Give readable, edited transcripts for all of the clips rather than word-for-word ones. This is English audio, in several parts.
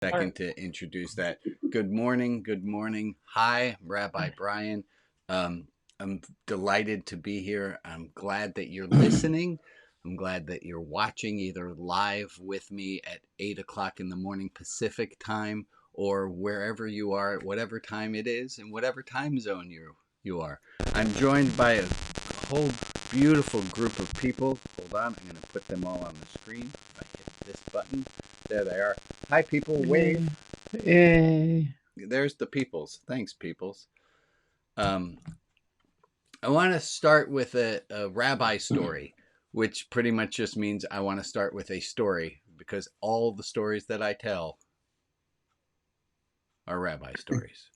Second to introduce that. Good morning. Good morning. Hi, I'm Rabbi Brian. I'm delighted to be here. I'm glad that you're listening. I'm glad that you're watching either live with me at 8 o'clock in the morning Pacific time or wherever you are at whatever time it is and whatever time zone you are. I'm joined by a whole beautiful group of people. Hold on, I'm going to put them all on the screen. If I hit this button, there they are. Hi, people. Wave. Yay. There's the peoples. Thanks, peoples. I want to start with a rabbi story, which pretty much just means I want to start with a story because all the stories that I tell are rabbi stories.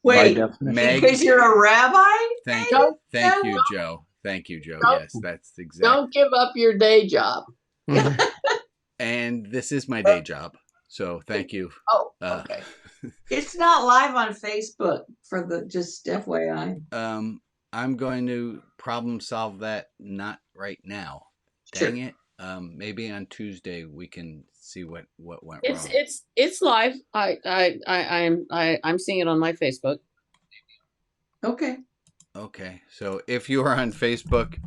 Wait, Meg, because you're a rabbi? thank you, Joe. Thank you, Joe. Yes, that's exactly. Don't give up your day job. And this is my day job, so thank you. Oh, okay. It's not live on Facebook for the just FYI. I'm going to problem solve that not right now. Dang it. Maybe on Tuesday we can see what went wrong. It's live. I'm seeing it on my Facebook. Okay. So if you are on Facebook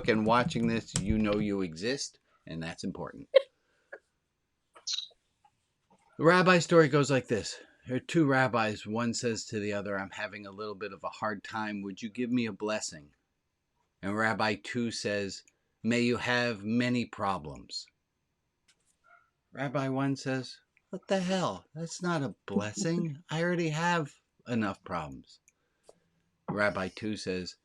and watching this, you know you exist, and that's important. The rabbi story goes like this. There are two rabbis. One says to the other, I'm having a little bit of a hard time. Would you give me a blessing? And Rabbi 2 says, may you have many problems. Rabbi 1 says, what the hell? That's not a blessing. I already have enough problems. Rabbi 2 says,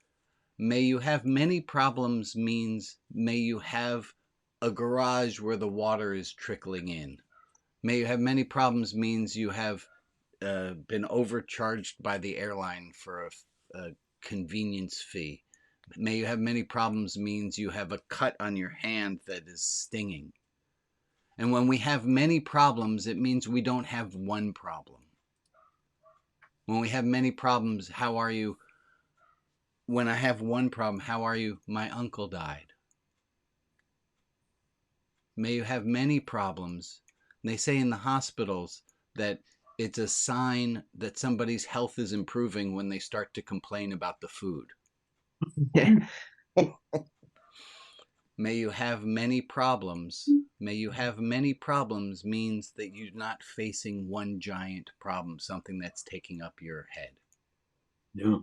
may you have many problems means may you have a garage where the water is trickling in. May you have many problems means you have been overcharged by the airline for a convenience fee. May you have many problems means you have a cut on your hand that is stinging. And when we have many problems, it means we don't have one problem. When we have many problems, how are you? When I have one problem, how are you? My uncle died. May you have many problems. And they say in the hospitals that it's a sign that somebody's health is improving when they start to complain about the food. May you have many problems. May you have many problems means that you're not facing one giant problem, something that's taking up your head. Yeah.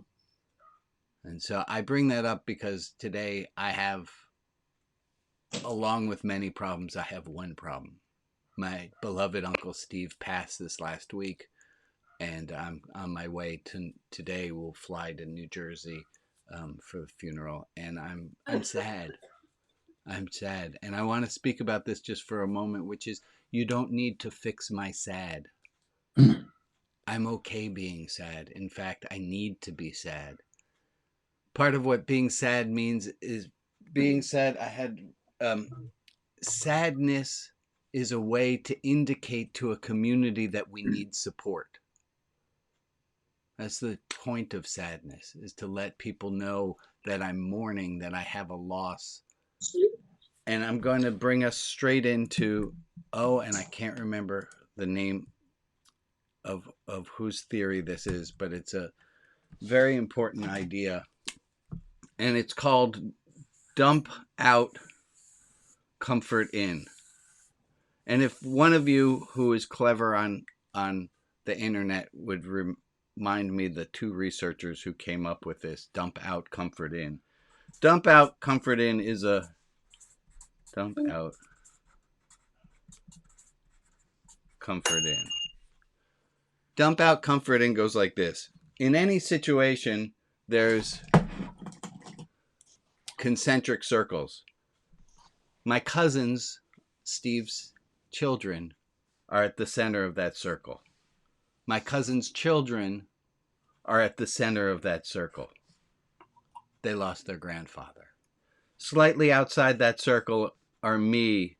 And so I bring that up because today I have, along with many problems, I have one problem. My beloved Uncle Steve passed this last week, and I'm on my way to today. We'll fly to New Jersey for the funeral, and I'm sad. I'm sad, and I want to speak about this just for a moment, which is you don't need to fix my sad. I'm okay being sad. In fact, I need to be sad. Part of what being sad means is being sad. I had sadness is a way to indicate to a community that we need support. That's the point of sadness, is to let people know that I'm mourning, that I have a loss. And I'm going to bring us straight into, and I can't remember the name of whose theory this is, but it's a very important idea. And it's called dump out, comfort in. And if one of you who is clever on the internet would remind me the two researchers who came up with this, dump out, comfort in. Dump out, comfort in is a dump out, comfort in. Dump out, comfort in goes like this. In any situation, there's concentric circles. My cousins, Steve's children, are at the center of that circle. My cousin's children are at the center of that circle. They lost their grandfather. Slightly outside that circle are me,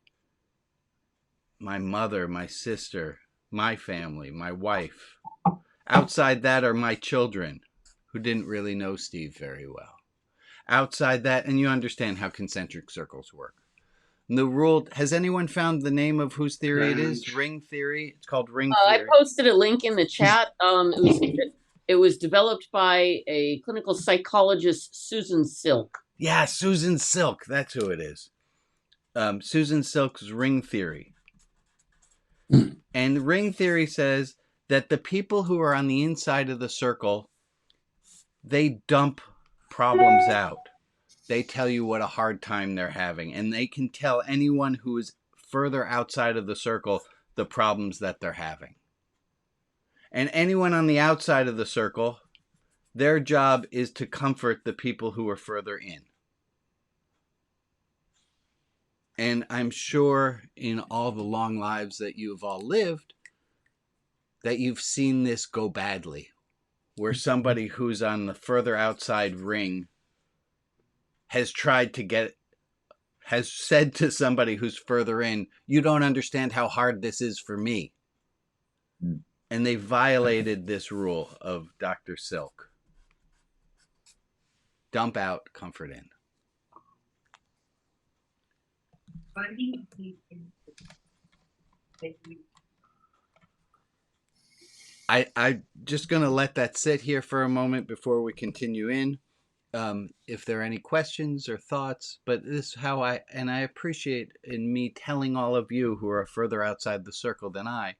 my mother, my sister, my family, my wife. Outside that are my children, who didn't really know Steve very well. outside that, and you understand how concentric circles work. And the rule, has anyone found the name of whose theory it is? Ring theory? It's called ring I theory. posted a link in the chat. It was developed by a clinical psychologist, Susan Silk. Yeah, Susan Silk. That's who it is. Susan Silk's ring theory. And ring theory says that the people who are on the inside of the circle, they dump problems out. They tell you what a hard time they're having, and they can tell anyone who is further outside of the circle the problems that they're having. And anyone on the outside of the circle, their job is to comfort the people who are further in. And I'm sure in all the long lives that you've all lived, that you've seen this go badly, where somebody who's on the further outside ring has said to somebody who's further in, you don't understand how hard this is for me. And they violated this rule of Dr. Silk. Dump out, comfort in. I'm just going to let that sit here for a moment before we continue in. If there are any questions or thoughts, but this is how I appreciate in me telling all of you who are further outside the circle than I,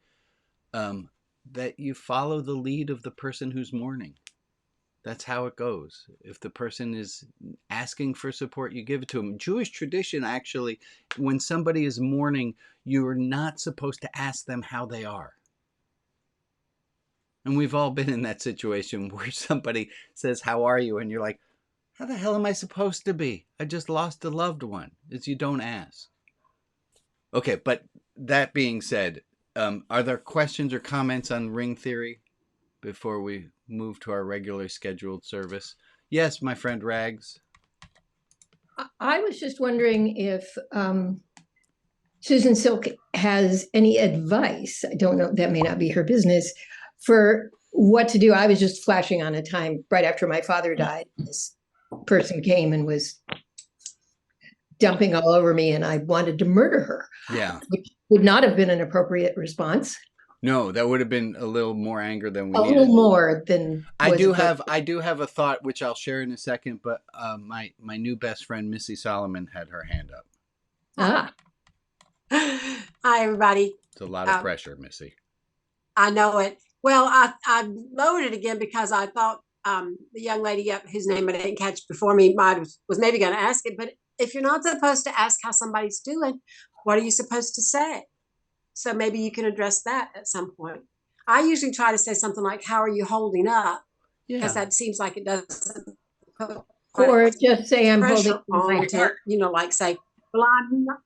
that you follow the lead of the person who's mourning. That's how it goes. If the person is asking for support, you give it to them. Jewish tradition, actually, when somebody is mourning, you are not supposed to ask them how they are. And we've all been in that situation where somebody says, how are you? And you're like, how the hell am I supposed to be? I just lost a loved one. It's you don't ask. Okay, but that being said, are there questions or comments on ring theory before we move to our regular scheduled service? Yes, my friend Rags. I was just wondering if Susan Silk has any advice. I don't know, that may not be her business, for what to do. I was just flashing on a time right after my father died. This person came and was dumping all over me, and I wanted to murder her. Yeah. Which would not have been an appropriate response. No, that would have been a little more anger than we A needed. little more than I do have a thought which I'll share in a second, but my new best friend Missy Solomon had her hand up. Ah. Hi, everybody. It's a lot of pressure, Missy. I know it. Well, I lowered it again because I thought the young lady whose name I didn't catch before me was maybe going to ask it. But if you're not supposed to ask how somebody's doing, what are you supposed to say? So maybe you can address that at some point. I usually try to say something like, how are you holding up? Because that seems like it doesn't put or just say I'm holding on my to, heart. like say, well, I'm not.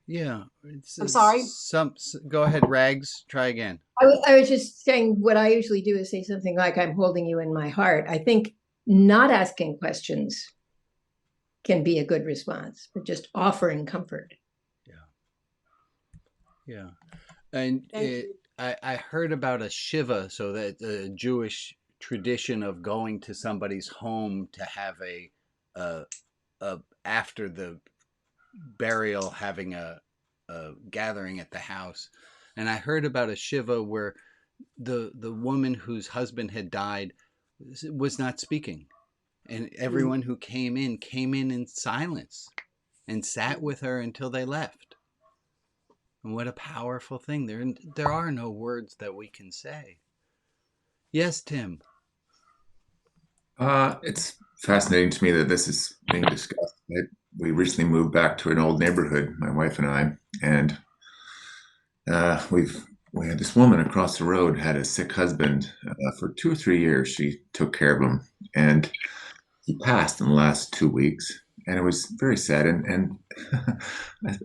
Yeah. I'm sorry. Go ahead, Rags. Try again. I was just saying what I usually do is say something like, I'm holding you in my heart. I think not asking questions can be a good response, but just offering comfort. Yeah. And I heard about a Shiva, so that the Jewish tradition of going to somebody's home to have a after the burial, having a gathering at the house. And I heard about a Shiva where the woman whose husband had died was not speaking. And everyone who came in silence and sat with her until they left. And what a powerful thing. There are no words that we can say. Yes, Tim. It's fascinating to me that this is being discussed. We recently moved back to an old neighborhood, my wife and I, and we had this woman across the road had a sick husband. For 2 or 3 years, she took care of him, and he passed in the last 2 weeks. And it was very sad, and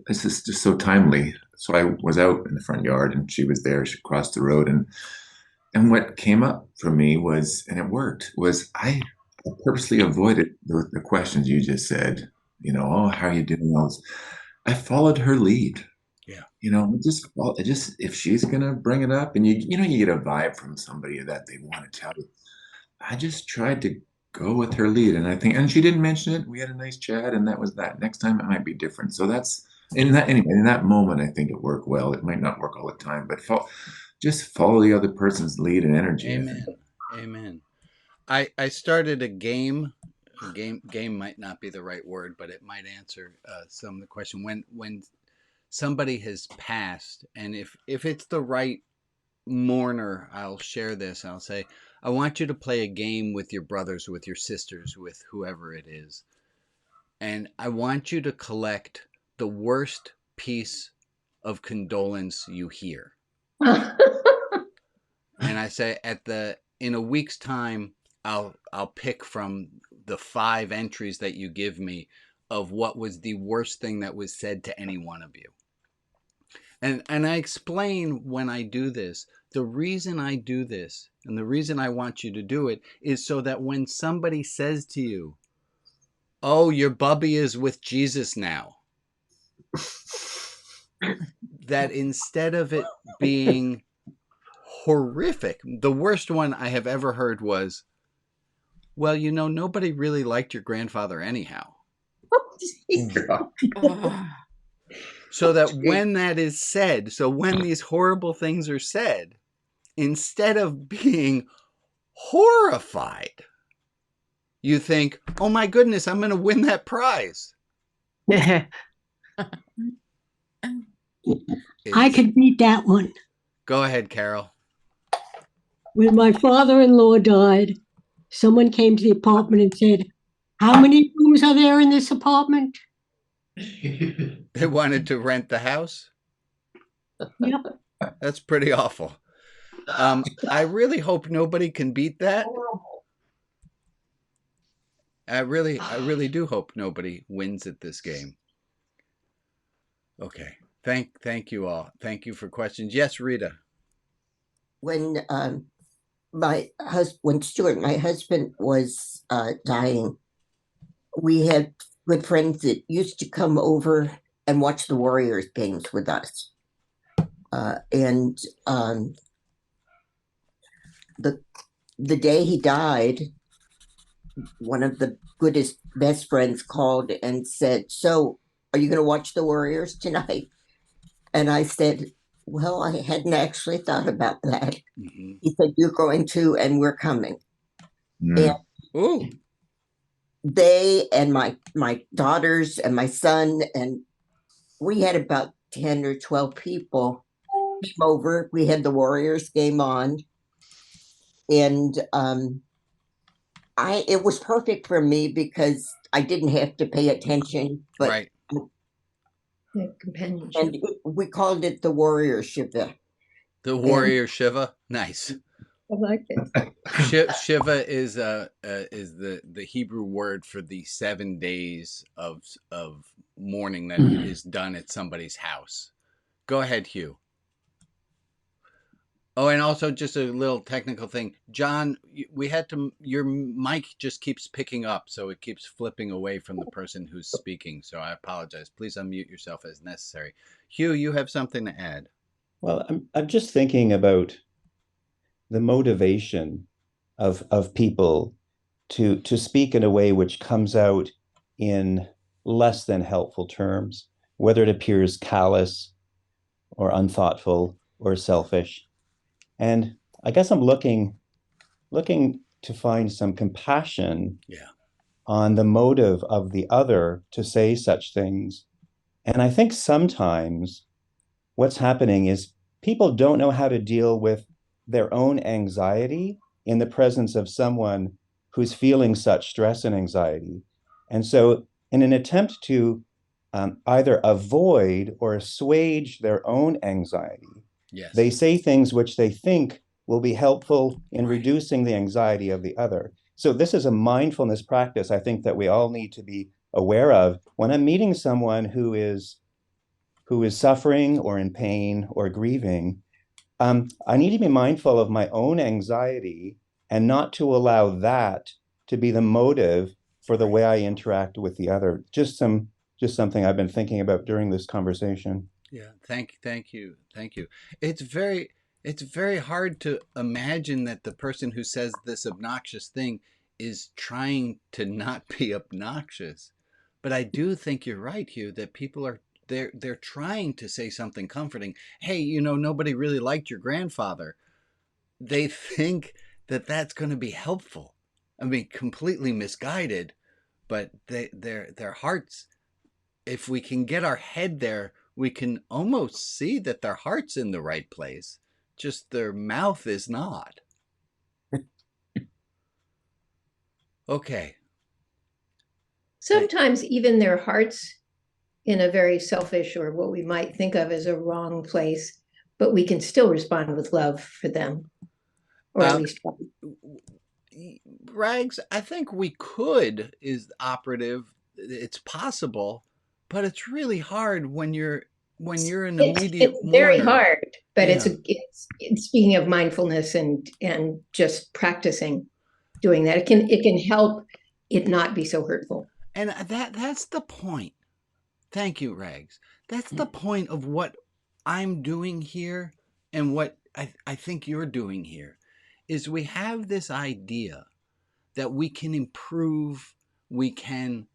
it's just so timely. So I was out in the front yard, and she was there. She crossed the road, and what came up for me was, and it worked, was I purposely avoided the questions you just said. Oh, how are you doing? I followed her lead. Yeah. Just if she's gonna bring it up, and you get a vibe from somebody that they want to tell you. I just tried to go with her lead. And I think, and she didn't mention it. We had a nice chat, and that was that. Next time it might be different. So that's in that anyway. In that moment, I think it worked well. It might not work all the time, but just follow the other person's lead and energy. Amen. Amen. I started a game. Game might not be the right word, but it might answer some of the question. When somebody has passed, and if it's the right mourner, I'll share this. I'll say, I want you to play a game with your brothers, with your sisters, with whoever it is. And I want you to collect the worst piece of condolence you hear. And I say in a week's time, I'll pick from the 5 entries that you give me of what was the worst thing that was said to any one of you. And I explain when I do this, the reason I do this and the reason I want you to do it is so that when somebody says to you, oh, your bubby is with Jesus now, that instead of it being horrific, the worst one I have ever heard was, well, nobody really liked your grandfather anyhow. So that when that is said, so when these horrible things are said, instead of being horrified, you think, oh my goodness, I'm going to win that prize. I could beat that one. Go ahead, Carol. When my father-in-law died, someone came to the apartment and said, how many rooms are there in this apartment? They wanted to rent the house? Yep. That's pretty awful. I really hope nobody can beat that. I really do hope nobody wins at this game. Okay. Thank you all. Thank you for questions. Yes, Rita. When Stuart, my husband, was dying, we had good friends that used to come over and watch the Warriors games with us. And the day he died, one of the best friends called and said, so are you going to watch the Warriors tonight? And I said, well, I hadn't actually thought about that. Mm-hmm. He said, you're going to, and we're coming. And they and my daughters and my son, and we had about 10 or 12 people came over. We had the Warriors game on. And it was perfect for me because I didn't have to pay attention. But right. Companionship. And we called it the Warrior Shiva. The Warrior Shiva? Nice. I like it. Shiva is the Hebrew word for the 7 days of mourning that is done at somebody's house. Go ahead, Hugh. Oh, and also just a little technical thing. John, your mic just keeps picking up, so it keeps flipping away from the person who's speaking. So I apologize. Please unmute yourself as necessary. Hugh, you have something to add. Well, I'm just thinking about the motivation of people to speak in a way which comes out in less than helpful terms, whether it appears callous or unthoughtful or selfish. And I guess I'm looking to find some compassion on the motive of the other to say such things. And I think sometimes what's happening is people don't know how to deal with their own anxiety in the presence of someone who's feeling such stress and anxiety. And so in an attempt to either avoid or assuage their own anxiety, they say things which they think will be helpful in reducing the anxiety of the other. So this is a mindfulness practice I think that we all need to be aware of. When I'm meeting someone who is suffering or in pain or grieving, I need to be mindful of my own anxiety and not to allow that to be the motive for the way I interact with the other. Just something I've been thinking about during this conversation. Yeah, thank you. It's very hard to imagine that the person who says this obnoxious thing is trying to not be obnoxious. But I do think you're right, Hugh, that people are they're trying to say something comforting. Hey, nobody really liked your grandfather. They think that that's going to be helpful. I mean, completely misguided, but their hearts, if we can get our head there, we can almost see that their heart's in the right place. Just their mouth is not. Okay. Sometimes even their hearts in a very selfish or what we might think of as a wrong place, but we can still respond with love for them, or at least try. Rags, I think we could is operative. It's possible, but it's really hard when you're an immediate It's very mourner. hard, but Yeah. it's speaking of mindfulness and just practicing doing that. It can help it not be so hurtful. And that's the point. Thank you, Rags. That's the point of what I'm doing here and what I think you're doing here is we have this idea that we can improve, we can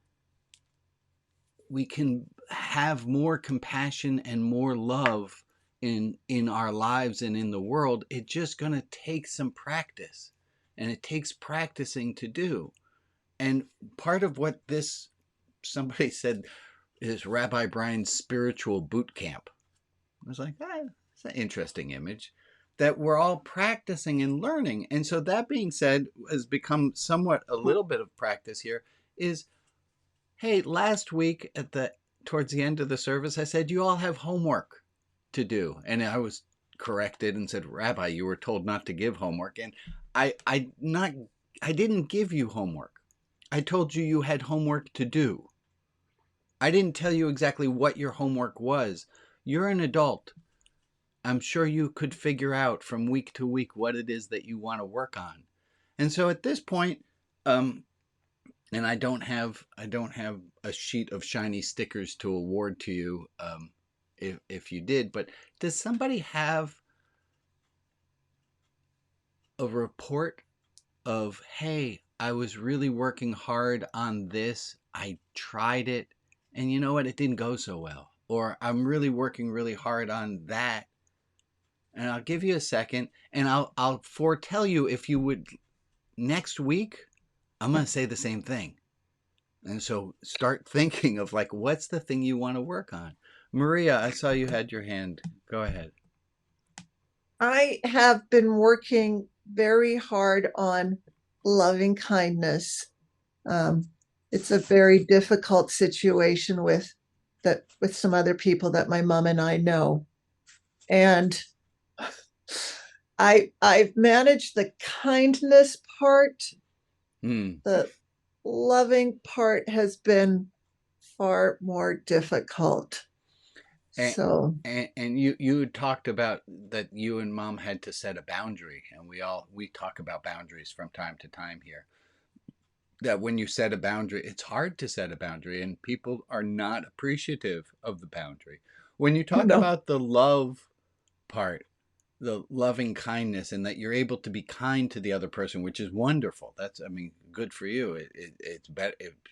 have more compassion and more love in our lives and in the world. It's just going to take some practice, and it takes practicing to do. And part of what somebody said is Rabbi Brian's spiritual boot camp. I was like, it's an interesting image, that we're all practicing and learning. And so that being said, has become somewhat a little bit of practice here is, hey, last week towards the end of the service, I said, you all have homework to do. And I was corrected and said, Rabbi, you were told not to give homework. And I didn't give you homework. I told you you had homework to do. I didn't tell you exactly what your homework was. You're an adult. I'm sure you could figure out from week to week what it is that you want to work on. And so at this point, and I don't have a sheet of shiny stickers to award to you if you did, but does somebody have a report of, hey, I was really working hard on this, I tried it, and you know what, it didn't go so well. Or I'm really working really hard on that. And I'll give you a second, and I'll foretell you if you would, next week, I'm going to say the same thing. And so start thinking of like, what's the thing you want to work on? Maria, I saw you had your hand. Go ahead. I have been working very hard on loving kindness. It's a very difficult situation with some other people that my mom and I know. And I've managed the kindness part. The loving part has been far more difficult. And you talked about that you and Mom had to set a boundary, and we talk about boundaries from time to time here. That when you set a boundary, it's hard to set a boundary, and people are not appreciative of the boundary. When you talk about the love part, the loving kindness, and that you're able to be kind to the other person, which is wonderful. That's, good for you. It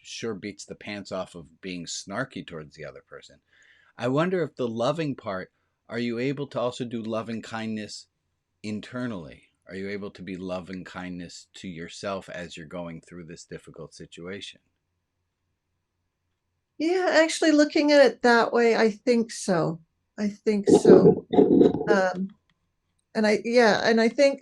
sure beats the pants off of being snarky towards the other person. I wonder if the loving part, are you able to also do loving kindness internally? Are you able to be loving kindness to yourself as you're going through this difficult situation? Yeah, actually looking at it that way, I think so. And I think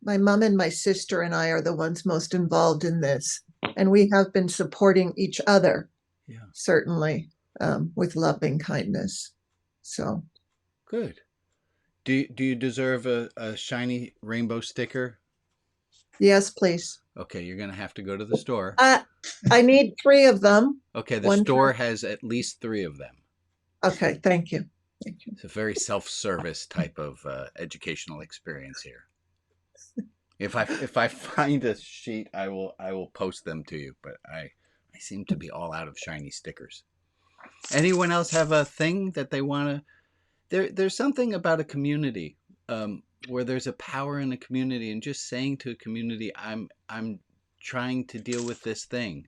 my mom and my sister and I are the ones most involved in this. And we have been supporting each other, certainly, with loving kindness. So good. Do you deserve a shiny rainbow sticker? Yes, please. Okay, you're going to have to go to the store. I need 3 of them. Okay, the store has at least 3 of them. Okay, thank you. It's a very self-service type of educational experience here. If I find a sheet, I will post them to you. But I seem to be all out of shiny stickers. Anyone else have a thing that they want to? There's something about a community where there's a power in a community, and just saying to a community, I'm trying to deal with this thing.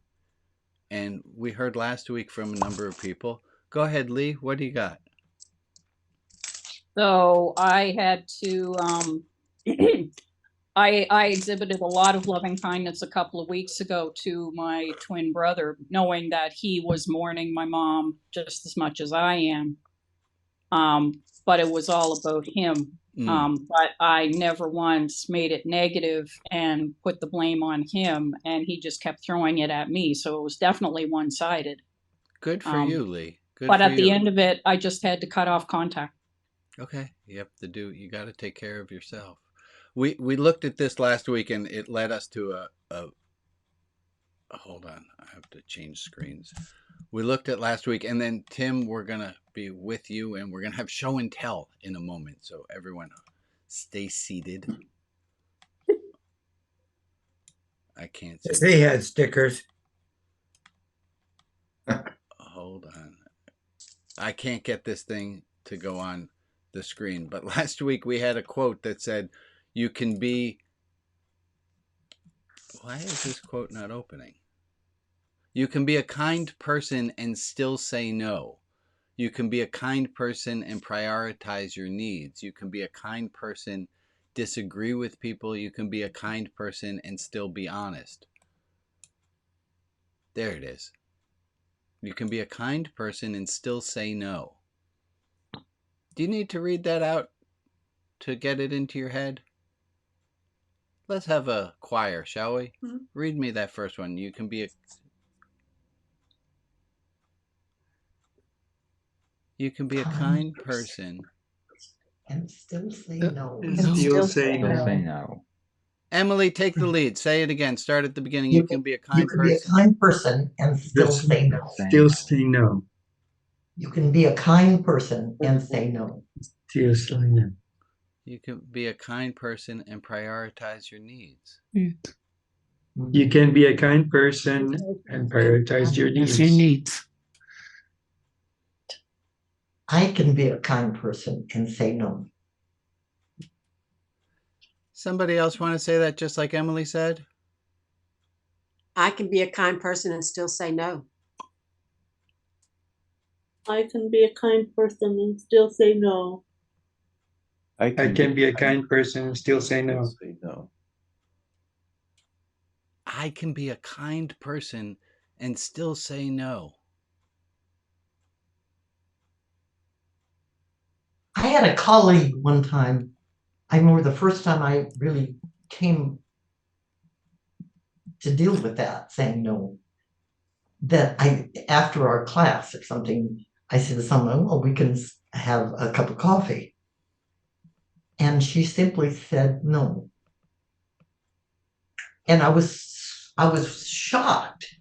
And we heard last week from a number of people. Go ahead, Lee. What do you got? So I had to, I exhibited a lot of loving kindness a couple of weeks ago to my twin brother, knowing that he was mourning my mom just as much as I am. But it was all about him. But I never once made it negative and put the blame on him, and he just kept throwing it at me. So it was definitely one-sided. Good for you, Lee. Good but for at the you. end of it, I just had to cut off contact. Okay, you have to do. You got to take care of yourself. We looked at this last week, and it led us to a. Hold on, I have to change screens. We looked at last week, and then Tim, we're gonna be with you, and we're gonna have show and tell in a moment. So everyone, stay seated. I can't see. They had stickers. Hold on, I can't get this thing to go on the screen. But last week we had a quote that said, "You can be." Why is this quote not opening? You can be a kind person and still say no. You can be a kind person and prioritize your needs. You can be a kind person, disagree with people. You can be a kind person and still be honest. There it is. You can be a kind person and still say no. Do you need to read that out to get it into your head? Let's have a choir, shall we? Mm-hmm. Read me that first one. You can be a kind person and still say no. And still say no. Emily, take the lead. Say it again. Start at the beginning. You can be a kind person. You can be a kind person and still say no. Still say no. You can be a kind person and say no. Still say no. You can be a kind person and prioritize your needs. You can be a kind person and prioritize your needs. I can be a kind person and say no. Somebody else want to say that just like Emily said? I can be a kind person and still say no. I can be a kind person and still say no. I can be a kind person and still say no. I can be a kind person and still say no. I had a colleague one time. I remember the first time I really came to deal with that, saying no. That after our class or something, I said to someone, "Well, we can have a cup of coffee." And she simply said no. And I was shocked.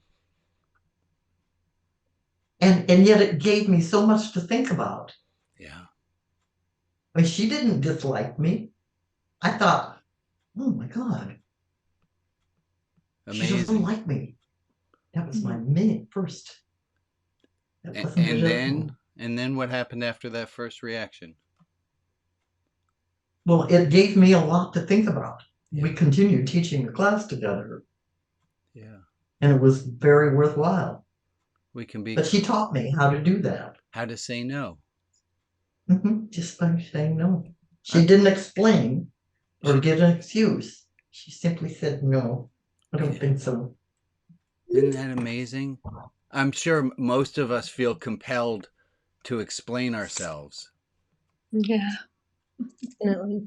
And yet it gave me so much to think about. Yeah. I mean, she didn't dislike me. I thought, oh my God. Amazing. She doesn't like me. That was my first. And then what happened after that first reaction? Well, it gave me a lot to think about. Yeah. We continued teaching the class together. Yeah. And it was very worthwhile. But she taught me how to do that. How to say no. Just by saying no. She didn't explain or give an excuse. She simply said no. I don't think so. Isn't that amazing? I'm sure most of us feel compelled to explain ourselves. Yeah, definitely.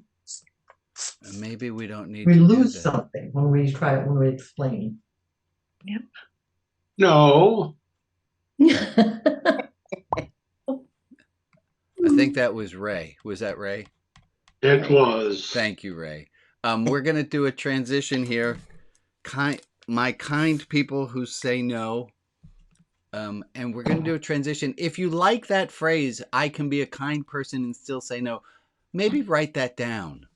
And maybe we don't need we to lose do that. Something when we explain. Yep. No. I think that was Ray. Was that Ray? It was. Thank you, Ray. We're going to do a transition here. My kind people who say no. And we're going to do a transition. If you like that phrase, I can be a kind person and still say no, maybe write that down.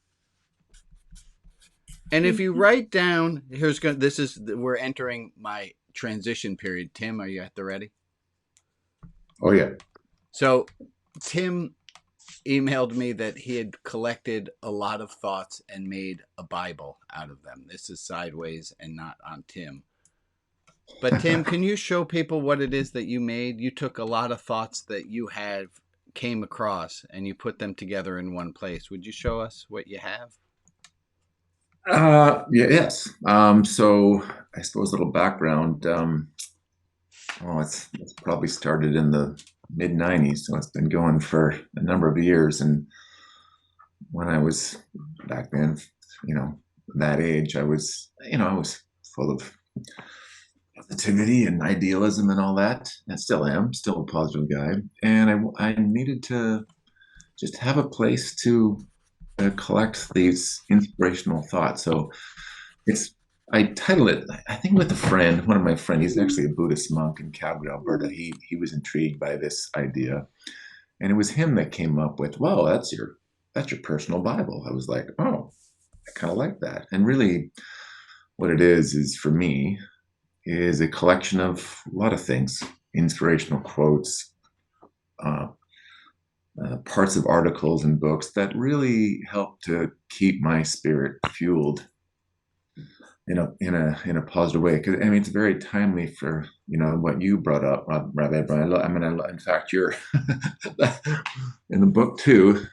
And if you write down, we're entering my transition period. Tim, are you at the ready? Oh, yeah. So, Tim, emailed me that he had collected a lot of thoughts and made a Bible out of them. This is sideways and not on Tim. But Tim, can you show people what it is that you made? You took a lot of thoughts that you had came across and you put them together in one place. Would you show us what you have? Yes. So I suppose a little background. It's probably started in the mid 90s, so it's been going for a number of years. And when I was back then, that age, I was full of positivity and idealism and all that. And still am, still a positive guy. And I needed to just have a place to collect these inspirational thoughts. So I titled it, I think with a friend, one of my friends, he's actually a Buddhist monk in Calgary, Alberta. He was intrigued by this idea. And it was him that came up with, well, that's your personal Bible. I was like, oh, I kind of like that. And really what it is for me, is a collection of a lot of things, inspirational quotes, parts of articles and books that really help to keep my spirit fueled in a positive way. Because I mean, it's very timely for what you brought up, Rabbi Brian. In fact, you're in the book too.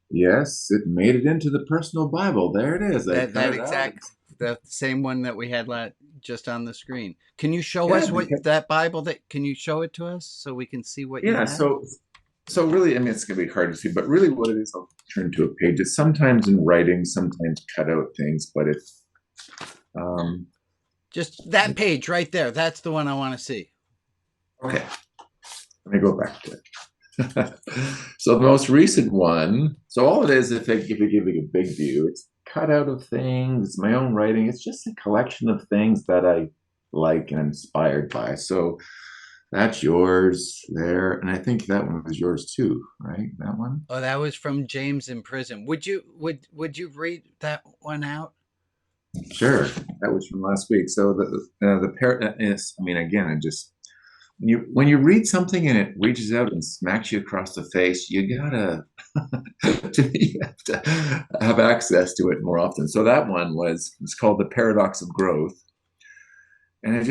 Yes, it made it into the personal Bible. There it is. The same one that we had just on the screen. Can you show us that Bible? Can you show it to us so we can see what you have? So really, I mean, it's going to be hard to see, but really what it is, I'll turn to a page. It's sometimes in writing, sometimes cut out things, but it's just that page right there. That's the one I want to see. Okay. Let me go back to it. So the most recent one, so all it is, if you give it a big view, it's cut out of things, it's my own writing, it's just a collection of things that I like and inspired by. So that's yours there, and I think that one was yours too, right? That one? Oh, that was from James in prison. Would you read that one out? Sure, that was from last week. So the parrot is, I mean, again, I just when you read something and it reaches out and smacks you across the face, you gotta to me, you have to have access to it more often. So that one it's called The Paradox of Growth, and it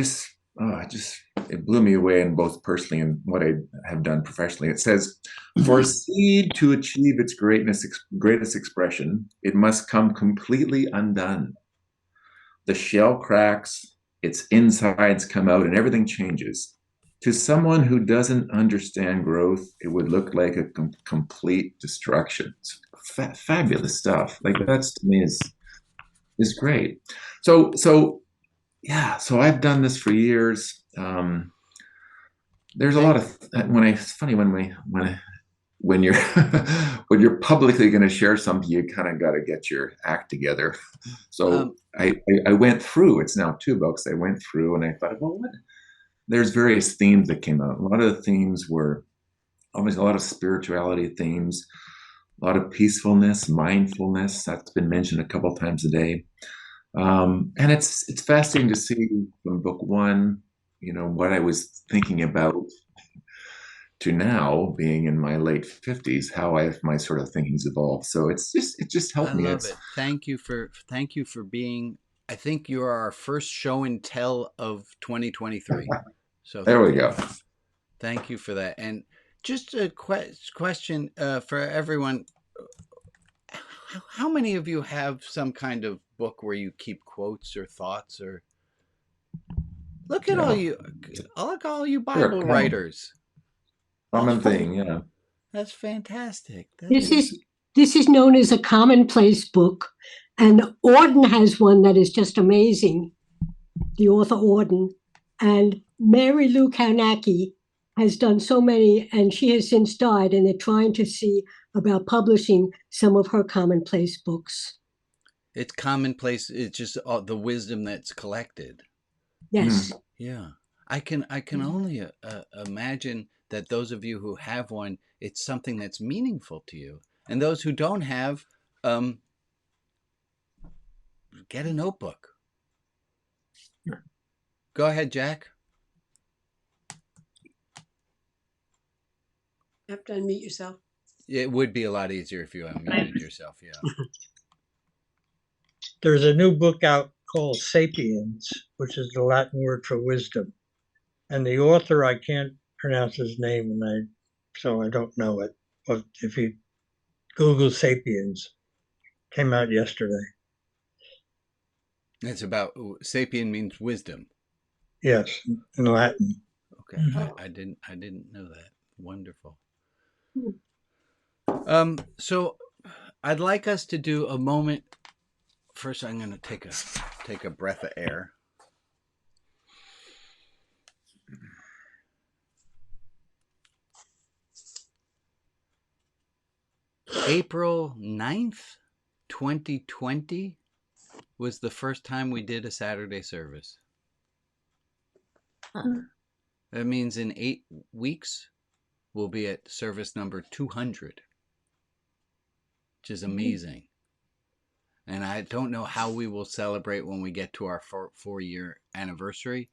blew me away, in both personally and what I have done professionally. It says, for a seed to achieve its greatest expression, it must come completely undone. The shell cracks, its insides come out, and everything changes. To someone who doesn't understand growth, it would look like a complete destruction. It's fabulous stuff. Like, that's, to me, is great. So I've done this for years. There's a lot of it's funny when you're when you're publicly going to share something, you kind of got to get your act together. So I went through. It's now 2 books. I went through and I thought, well, there's various themes that came out. A lot of the themes were always a lot of spirituality themes, a lot of peacefulness, mindfulness. That's been mentioned a couple times a day. And it's fascinating to see from book 1, what I was thinking about to now being in my late 50s, how my sort of thinking's evolved. So it just helped me. I love it. Thank you for being. I think you are our first show and tell of 2023. So there we go. Thank you for that. And just a question for everyone. How many of you have some kind of book where you keep quotes or thoughts? Or look at all you Bible writers. Common thing, yeah. That's fantastic. This is known as a commonplace book, and Auden has one that is just amazing. The author Auden, and Mary Lou Karnacki has done so many, and she has since died, and they're trying to see about publishing some of her commonplace books. It's commonplace. It's just the wisdom that's collected. Yes. Yeah. I can only imagine that those of you who have one, it's something that's meaningful to you. And those who don't have, get a notebook. Go ahead, Jack. You have to unmute yourself. It would be a lot easier if you unmuted yourself. Yeah. There's a new book out called Sapiens, which is the Latin word for wisdom. And the author, I can't pronounce his name, so I don't know it. But if you Google Sapiens, came out yesterday. It's about sapien means wisdom. Yes, in Latin. Okay, I didn't know that. Wonderful. So I'd like us to do a moment. First, I'm going to take a breath of air. April 9th, 2020 was the first time we did a Saturday service. That means in 8 weeks, we'll be at service number 200, which is amazing. And I don't know how we will celebrate when we get to our 4-year anniversary,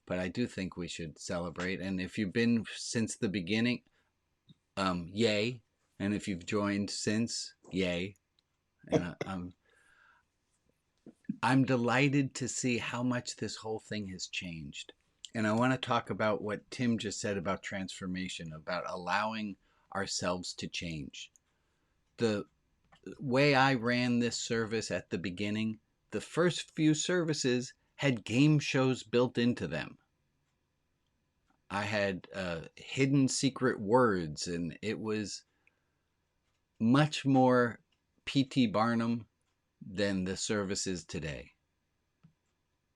but I do think we should celebrate. And if you've been since the beginning, yay. And if you've joined since, yay. And I'm delighted to see how much this whole thing has changed. And I want to talk about what Tim just said about transformation, about allowing ourselves to change. The way I ran this service at the beginning, the first few services had game shows built into them. I had hidden secret words, and it was much more P.T. Barnum than the services today.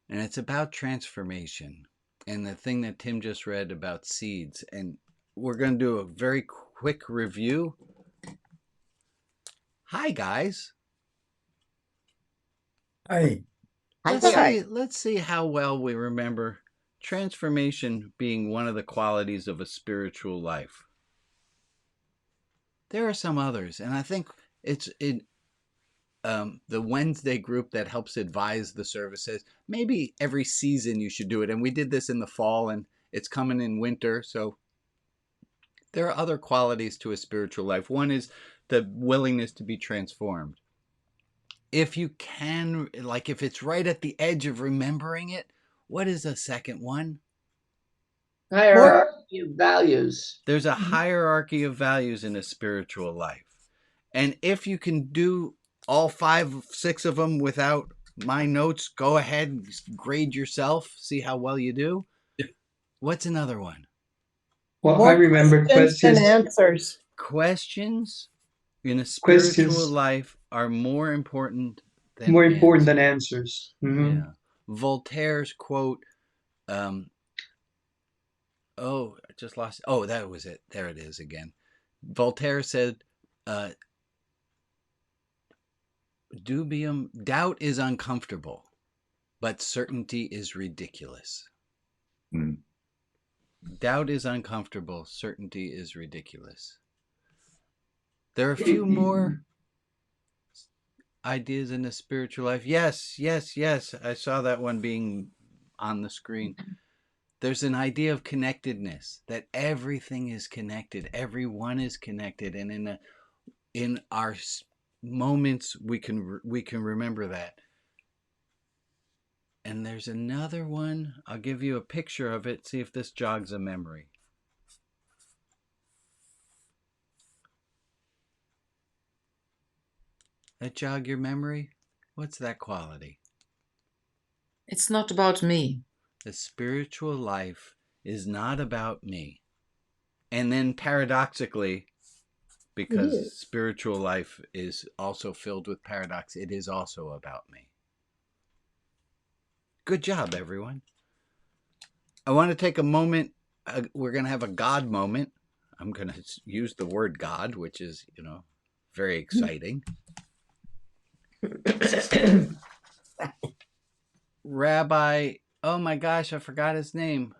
And it's about transformation. And the thing that Tim just read about seeds. And we're going to do a very quick review. Hi, guys. Hi. Let's see how well we remember transformation being one of the qualities of a spiritual life. There are some others, and I think it's in the Wednesday group that helps advise the services. Maybe every season you should do it, and we did this in the fall, and it's coming in winter, so there are other qualities to a spiritual life. One is the willingness to be transformed. If you can, like if it's right at the edge of remembering it, what is the second one? Hierarchy of values. There's a hierarchy of values in a spiritual life. And if you can do all 5, 6 of them without my notes, go ahead and grade yourself, see how well you do. What's another one? Well, I remember questions and answers. Questions in a spiritual life are more important than answers. Mm-hmm. Yeah. Voltaire's quote, I just lost. Oh, that was it. There it is again. Voltaire said, dubium, doubt is uncomfortable, but certainty is ridiculous. Mm. Doubt is uncomfortable, certainty is ridiculous. There are a few more ideas in the spiritual life. Yes. I saw that one being on the screen. There's an idea of connectedness, that everything is connected, everyone is connected, and in our moments we can remember that. And there's another one. I'll give you a picture of it. See if this jogs a memory. That jog your memory? What's that quality? It's not about me. The spiritual life is not about me. And then paradoxically, because spiritual life is also filled with paradox, it is also about me. Good job, everyone. I want to take a moment. We're going to have a God moment. I'm going to use the word God, which is, very exciting. Rabbi, oh my gosh, I forgot his name.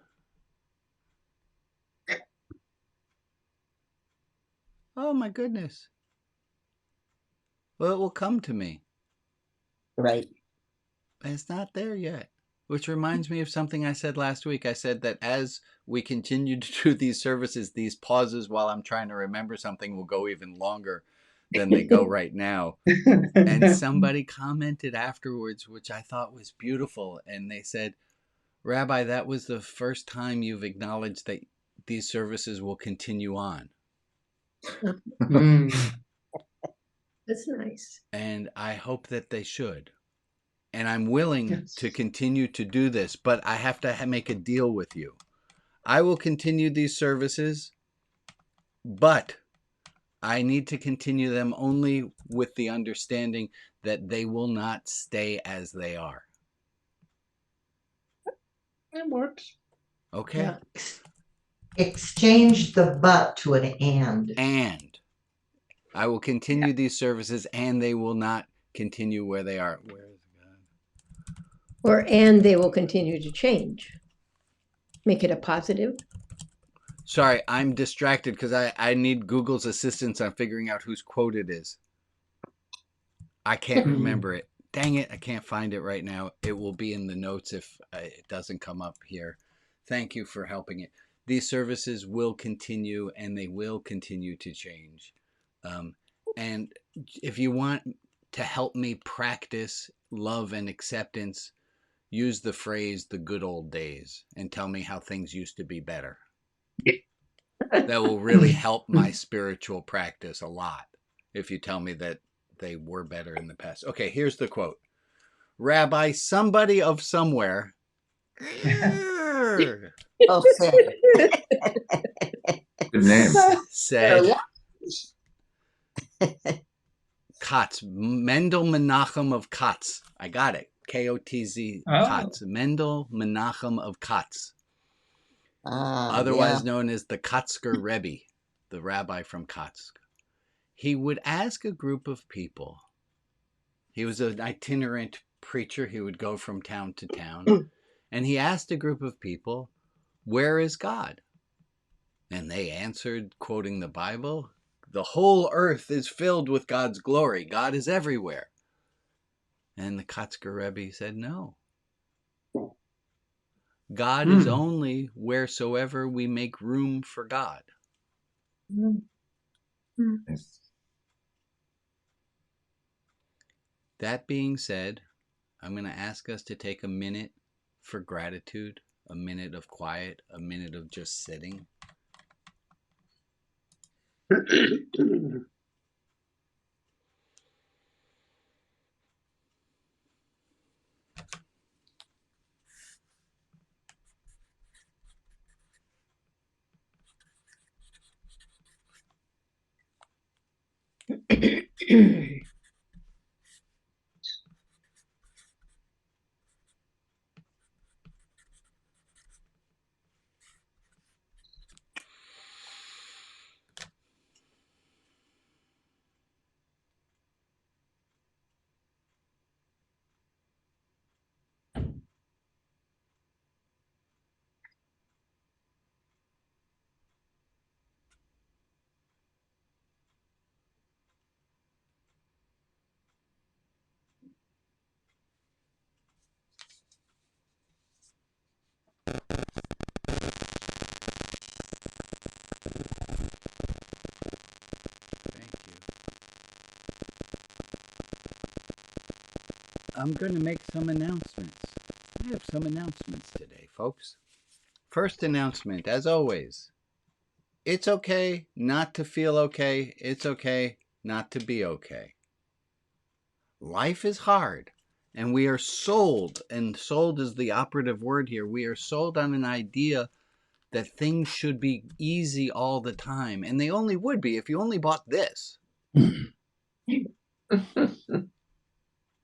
Oh my goodness. Well, it will come to me. Right. It's not there yet. Which reminds me of something I said last week. I said that as we continue to do these services, these pauses while I'm trying to remember something will go even longer than they go right now. And somebody commented afterwards, which I thought was beautiful. And they said, Rabbi, that was the first time you've acknowledged that these services will continue on. That's nice. And I hope that they should. And I'm willing to continue to do this, but I have to make a deal with you. I will continue these services, but I need to continue them only with the understanding that they will not stay as they are. It works. Okay? Yeah. Exchange the but to an and. And I will continue these services, and they will not continue where they are. And they will continue to change. Make it a positive. Sorry, I'm distracted because I need Google's assistance on figuring out whose quote it is. I can't remember it. Dang it, I can't find it right now. It will be in the notes if it doesn't come up here. Thank you for helping it. These services will continue, and they will continue to change. And if you want to help me practice love and acceptance, use the phrase "the good old days" and tell me how things used to be better. That will really help my spiritual practice a lot if you tell me that they were better in the past. Okay, here's the quote. Rabbi, somebody of somewhere Oh, Good name. said Kotz, Mendel Menachem of Kotz. I got it. K-O-T-Z, Kotz. Mendel Menachem of Kotz. Otherwise known as the Kotzker Rebbe, the rabbi from Kotsk. He would ask a group of people. He was an itinerant preacher. He would go from town to town. And he asked a group of people, "Where is God?" And they answered, quoting the Bible, "The whole earth is filled with God's glory. God is everywhere." And the Kotzker Rebbe said, "No. God is only wheresoever we make room for God." That being said, I'm going to ask us to take a minute for gratitude, a minute of quiet, a minute of just sitting. I'm going to make some announcements. I have some announcements today, folks. First announcement, as always, it's okay not to feel okay. It's okay not to be okay. Life is hard, and we are sold, and sold is the operative word here. We are sold on an idea that things should be easy all the time, and they only would be if you only bought this.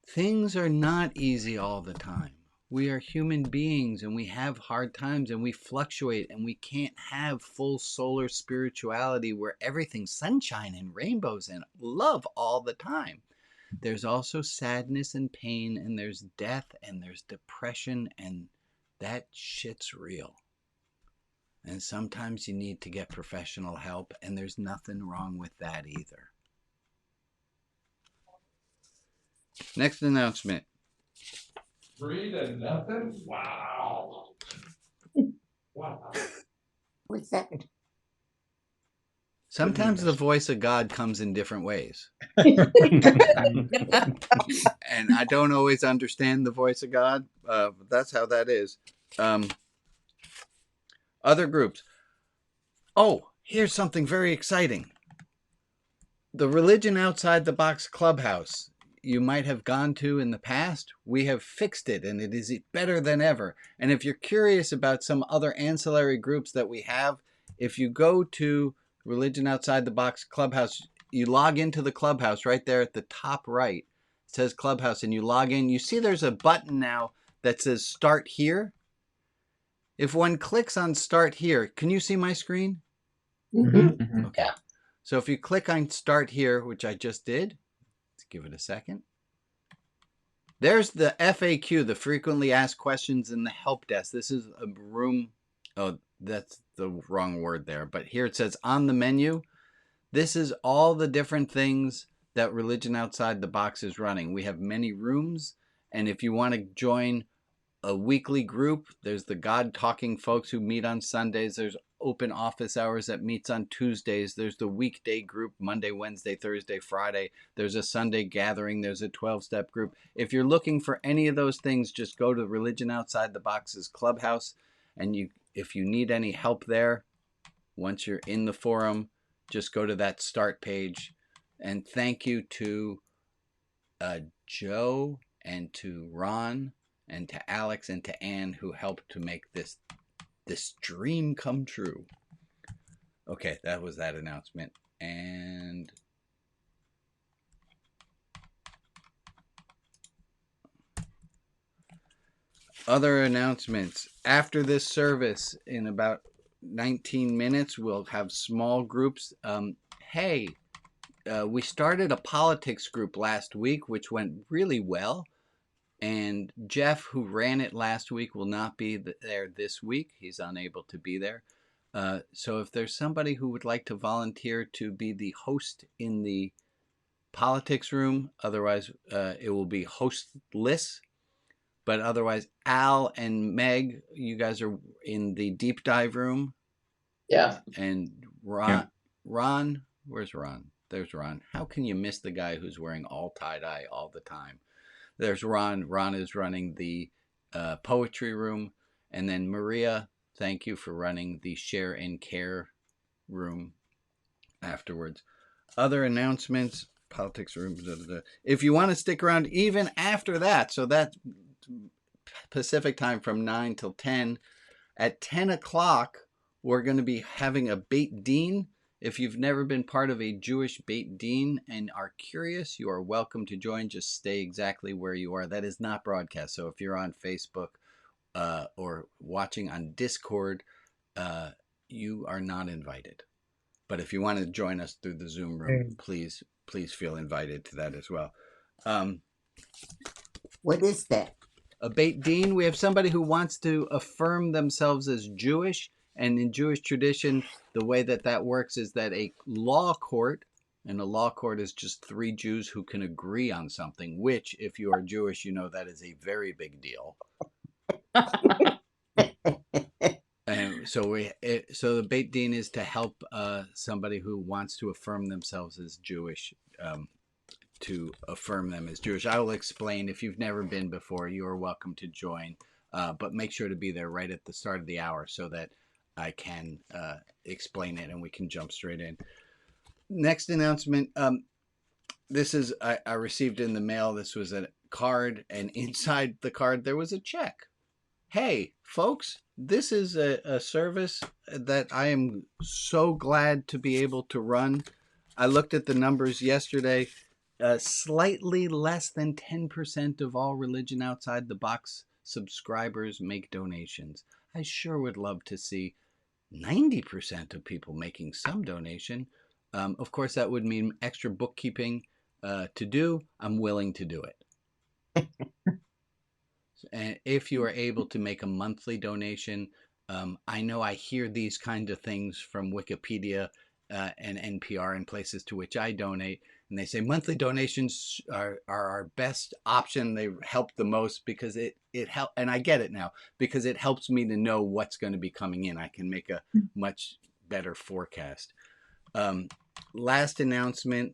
Things are not easy all the time. We are human beings, and we have hard times, and we fluctuate, and we can't have full solar spirituality where everything's sunshine and rainbows and love all the time. There's also sadness and pain, and there's death, and there's depression, and that shit's real. And sometimes you need to get professional help, and there's nothing wrong with that either. Next announcement. 3-0. Wow. Wow. What's that? Sometimes the voice of God comes in different ways. And I don't always understand the voice of God, but that's how that is. Other groups. Oh, here's something very exciting. The Religion Outside the Box Clubhouse you might have gone to in the past, we have fixed it, and it is better than ever. And if you're curious about some other ancillary groups that we have, if you go to Religion Outside the Box Clubhouse, you log into the Clubhouse right there at the top right. It says Clubhouse, and you log in. You see there's a button now that says Start Here. If one clicks on Start Here, can you see my screen? Mm-hmm. Okay. Yeah. So if you click on Start Here, which I just did, let's give it a second. There's the FAQ, the frequently asked questions in the help desk. This is a room. Oh, that's the wrong word there. But here it says on the menu. This is all the different things that Religion Outside the Box is running. We have many rooms. And if you want to join a weekly group, there's the God Talking folks who meet on Sundays. There's open office hours that meets on Tuesdays. There's the weekday group, Monday, Wednesday, Thursday, Friday. There's a Sunday gathering. There's a 12-step group. If you're looking for any of those things, just go to Religion Outside the Box's Clubhouse. And if you need any help there, once you're in the forum, just go to that start page. And thank you to Joe and to Ron and to Alex and to Anne who helped to make this dream come true. Okay, that was that announcement. And other announcements. After this service, in about 19 minutes, we'll have small groups. We started a politics group last week, which went really well. And Jeff, who ran it last week, will not be there this week. He's unable to be there. So if there's somebody who would like to volunteer to be the host in the politics room, otherwise it will be hostless. But otherwise, Al and Meg, you guys are in the deep dive room. Yeah. And Ron, where's Ron? There's Ron. How can you miss the guy who's wearing all tie-dye all the time? There's Ron. Ron is running the poetry room. And then Maria, thank you for running the share and care room afterwards. Other announcements, politics room. If you want to stick around even after that, so that's Pacific time from 9 till 10. At 10 o'clock, we're going to be having a Beit Din. If you've never been part of a Jewish Beit Din and are curious, you are welcome to join. Just stay exactly where you are. That is not broadcast. So if you're on Facebook or watching on Discord, you are not invited. But if you want to join us through the Zoom room, please feel invited to that as well. What is that? A Beit Din. We have somebody who wants to affirm themselves as Jewish. And in Jewish tradition, the way that works is that a law court, and a law court is just three Jews who can agree on something, which, if you are Jewish, you know that is a very big deal. And so the Beit Din is to help somebody who wants to affirm themselves as Jewish, to affirm them as Jewish. I will explain. If you've never been before, you are welcome to join, but make sure to be there right at the start of the hour so that I can explain it and we can jump straight in. Next announcement. This is, I received in the mail. This was a card, and inside the card there was a check. Hey, folks, this is a service that I am so glad to be able to run. I looked at the numbers yesterday. Slightly less than 10% of all Religion Outside the Box subscribers make donations. I sure would love to see 90% of people making some donation. Of course, that would mean extra bookkeeping to do. I'm willing to do it. And if you are able to make a monthly donation, I know I hear these kind of things from Wikipedia, and NPR and places to which I donate. And they say monthly donations are our best option. They help the most because it help, and I get it now, because it helps me to know what's going to be coming in. I can make a much better forecast. Last announcement.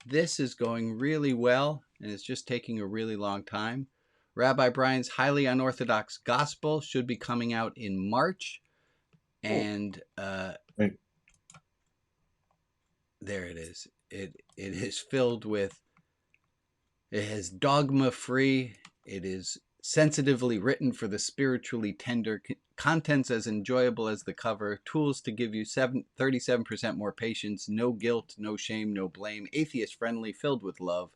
This is going really well, and it's just taking a really long time. Rabbi Brian's Highly Unorthodox Gospel should be coming out in March. And there it is. It is filled with, it has dogma free. It is sensitively written for the spiritually tender, contents as enjoyable as the cover, tools to give you 37% more patience, no guilt, no shame, no blame, atheist friendly, filled with love,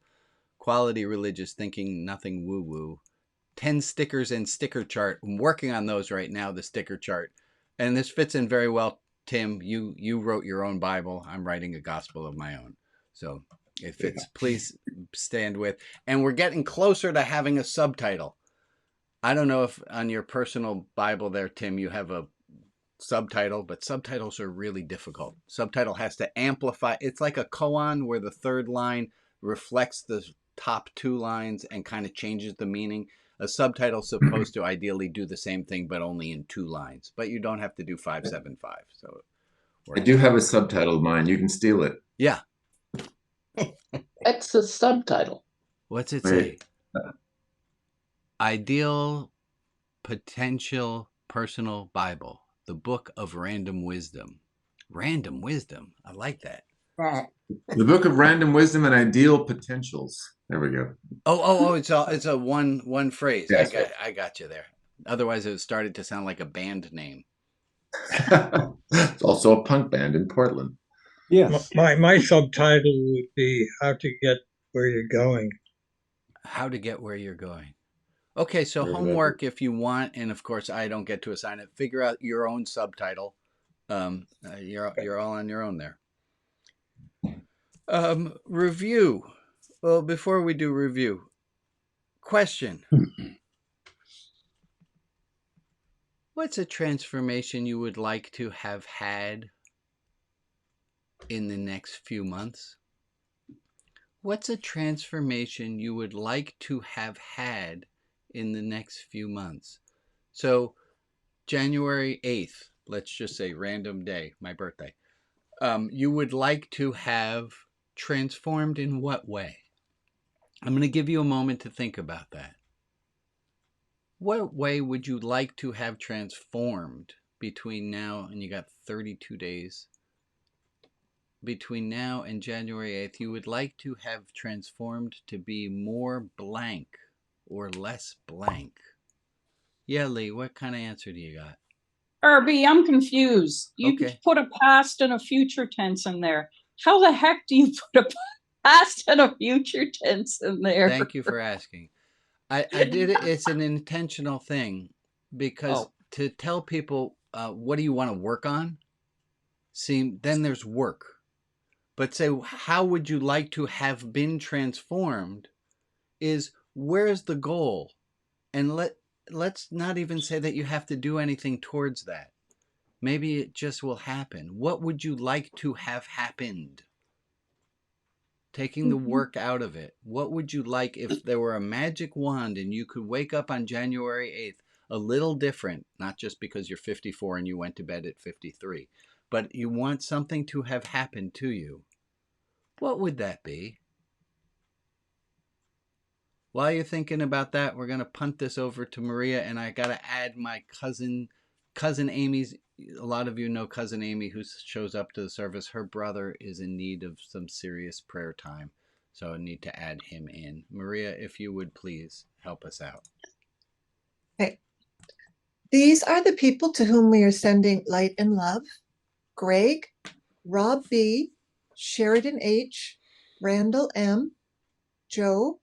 quality religious thinking, nothing woo woo. 10 stickers and sticker chart. I'm working on those right now, the sticker chart. And this fits in very well. Tim, you wrote your own Bible. I'm writing a gospel of my own. So it fits. Please stand with. And we're getting closer to having a subtitle. I don't know if on your personal Bible there, Tim, you have a subtitle, but subtitles are really difficult. Subtitle has to amplify. It's like a koan where the third line reflects the top two lines and kind of changes the meaning. A subtitle is supposed to ideally do the same thing, but only in 2 lines. But you don't have to do 575. So I do have a subtitle of mine. You can steal it. Yeah. That's the subtitle. What's it say? Ideal Potential Personal Bible, the Book of Random Wisdom. Random wisdom. I like that. The Book of Random Wisdom and Ideal Potentials. There we go. Oh! It's a one phrase. Yes, I got you there. Otherwise, it started to sound like a band name. It's also a punk band in Portland. Yes. My subtitle would be How to Get Where You're Going. How to Get Where You're Going. Okay, so homework if you want, and of course I don't get to assign it. Figure out your own subtitle. You're all on your own there. Review. Well, before we do review, question. What's a transformation you would like to have had in the next few months? What's a transformation you would like to have had in the next few months? So January 8th, let's just say random day, my birthday. You would like to have transformed in what way? I'm going to give you a moment to think about that. What way would you like to have transformed between now, and you got 32 days, between now and January 8th, you would like to have transformed to be more blank or less blank? Yeah, Lee, what kind of answer do you got? Rabbi, I'm confused. You put a past and a future tense in there. How the heck do you put a past and a future tense in there? Thank you for asking. I did it. It's an intentional thing because to tell people what do you want to work on, then there's work. But say, how would you like to have been transformed is where's the goal? And let's not even say that you have to do anything towards that. Maybe it just will happen. What would you like to have happened? Taking the work out of it. What would you like if there were a magic wand and you could wake up on January 8th a little different, not just because you're 54 and you went to bed at 53, but you want something to have happened to you? What would that be? While you're thinking about that, we're going to punt this over to Maria, and I got to add my cousin Amy's. A lot of you know Cousin Amy, who shows up to the service. Her brother is in need of some serious prayer time, so I need to add him in. Maria, if you would please help us out. Okay. These are the people to whom we are sending light and love. Greg, Rob B., Sheridan H., Randall M., Joe,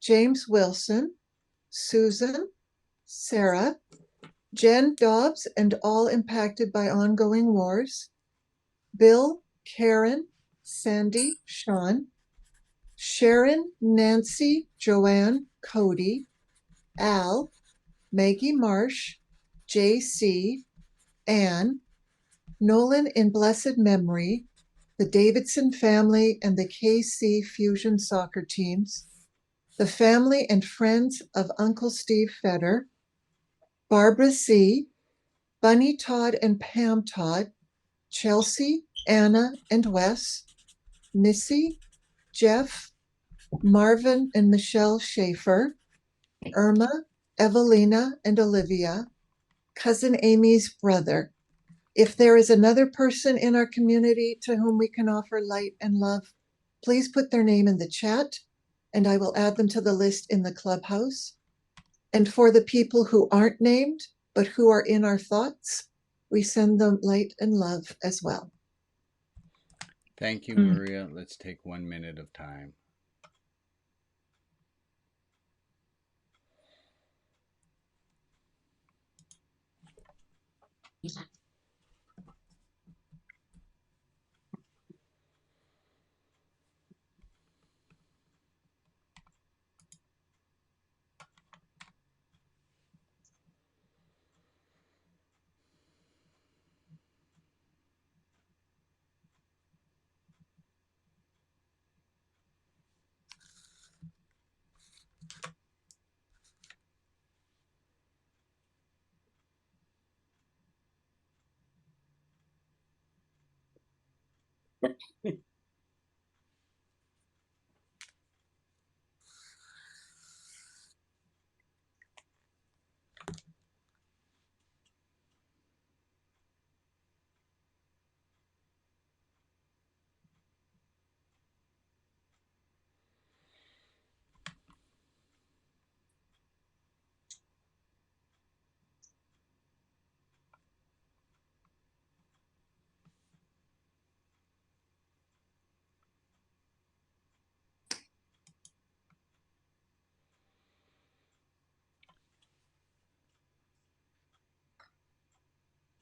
James Wilson, Susan, Sarah, Jen Dobbs and all impacted by ongoing wars, Bill, Karen, Sandy, Sean, Sharon, Nancy, Joanne, Cody, Al, Maggie Marsh, JC, Anne, Nolan in blessed memory, the Davidson family and the KC Fusion soccer teams, the family and friends of Uncle Steve Fetter, Barbara C., Bunny Todd and Pam Todd, Chelsea, Anna and Wes, Missy, Jeff, Marvin and Michelle Schaefer, Irma, Evelina and Olivia, cousin Amy's brother. If there is another person in our community to whom we can offer light and love, please put their name in the chat and I will add them to the list in the clubhouse. And for the people who aren't named, but who are in our thoughts, we send them light and love as well. Thank you, Maria. Let's take 1 minute of time.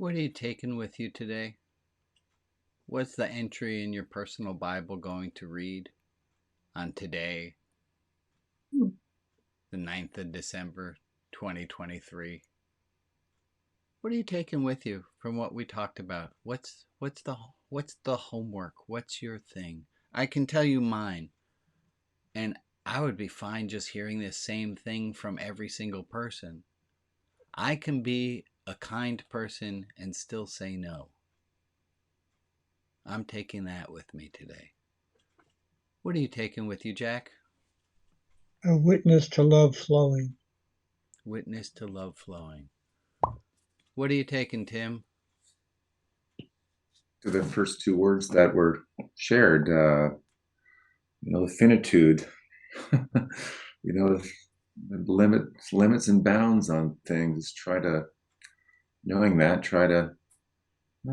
What are you taking with you today? What's the entry in your personal Bible going to read on today, the 9th of December, 2023? What are you taking with you from what we talked about? What's the homework? What's your thing? I can tell you mine. And I would be fine just hearing this same thing from every single person. I can be a kind person and still say no. I'm taking that with me today. What are you taking with you, Jack? A witness to love flowing. Witness to love flowing. What are you taking, Tim? To the first two words that were shared, the finitude, the limits and bounds on things. Try to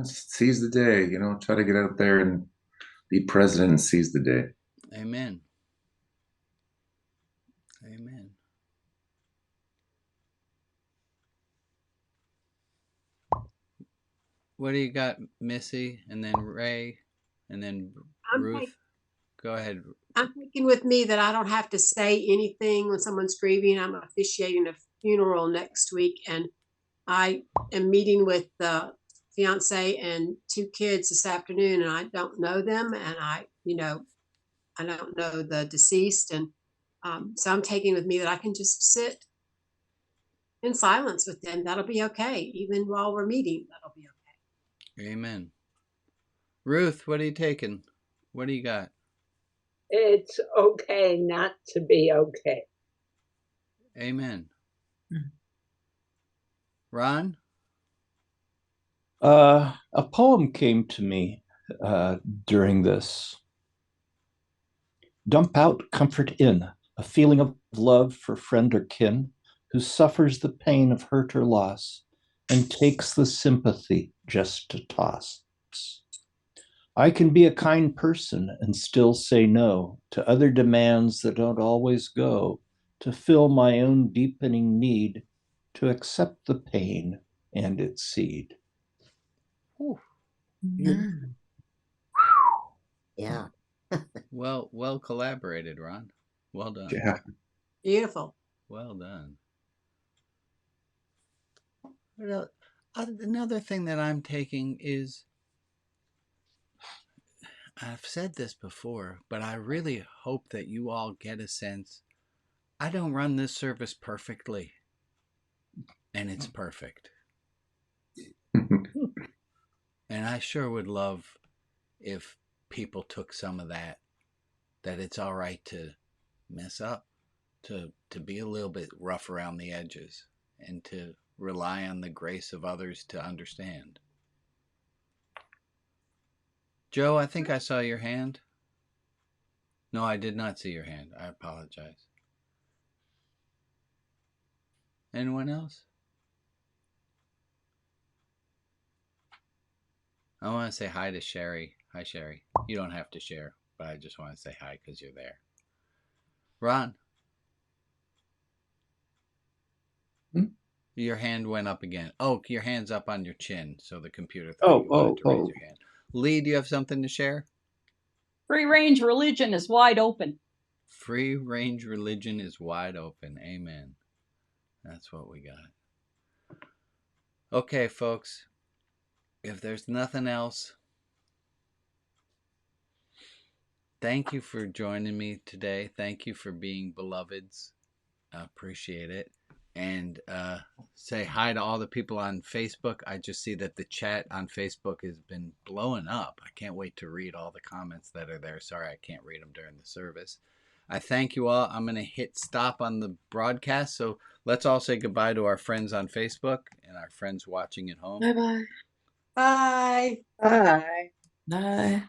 seize the day, try to get out there and be present and seize the day. Amen. Amen. What do you got, Missy, and then Ray, and then Ruth? Go ahead. I'm thinking with me that I don't have to say anything when someone's grieving. I'm officiating a funeral next week, and I am meeting with the fiance and 2 kids this afternoon, and I don't know them, and I don't know the deceased, and so I'm taking with me that I can just sit in silence with them. That'll be okay, even while we're meeting. That'll be okay. Amen. Ruth, what are you taking? What do you got? It's okay not to be okay. Amen. Ron? A poem came to me during this. Dump out, comfort in, a feeling of love for friend or kin who suffers the pain of hurt or loss and takes the sympathy just to toss. I can be a kind person and still say no to other demands that don't always go, to fill my own deepening need to accept the pain and its seed. Yeah. Well collaborated, Ron. Well done. Yeah. Beautiful. Well done. Another thing that I'm taking is I've said this before, but I really hope that you all get a sense. I don't run this service perfectly, and it's perfect. And I sure would love if people took some of that it's all right to mess up, to be a little bit rough around the edges, and to rely on the grace of others to understand. Joe, I think I saw your hand. No, I did not see your hand. I apologize. Anyone else? I want to say hi to Sherry. Hi, Sherry. You don't have to share, but I just want to say hi because you're there. Ron? Your hand went up again. Oh, your hand's up on your chin, so the computer thought you wanted to raise your hand. Lee, do you have something to share? Free range religion is wide open. Free range religion is wide open. Amen. That's what we got. Okay, folks. If there's nothing else, thank you for joining me today. Thank you for being beloveds. I appreciate it. And say hi to all the people on Facebook. I just see that the chat on Facebook has been blowing up. I can't wait to read all the comments that are there. Sorry, I can't read them during the service. I thank you all. I'm going to hit stop on the broadcast. So let's all say goodbye to our friends on Facebook and our friends watching at home. Bye-bye. Bye. Bye. Bye.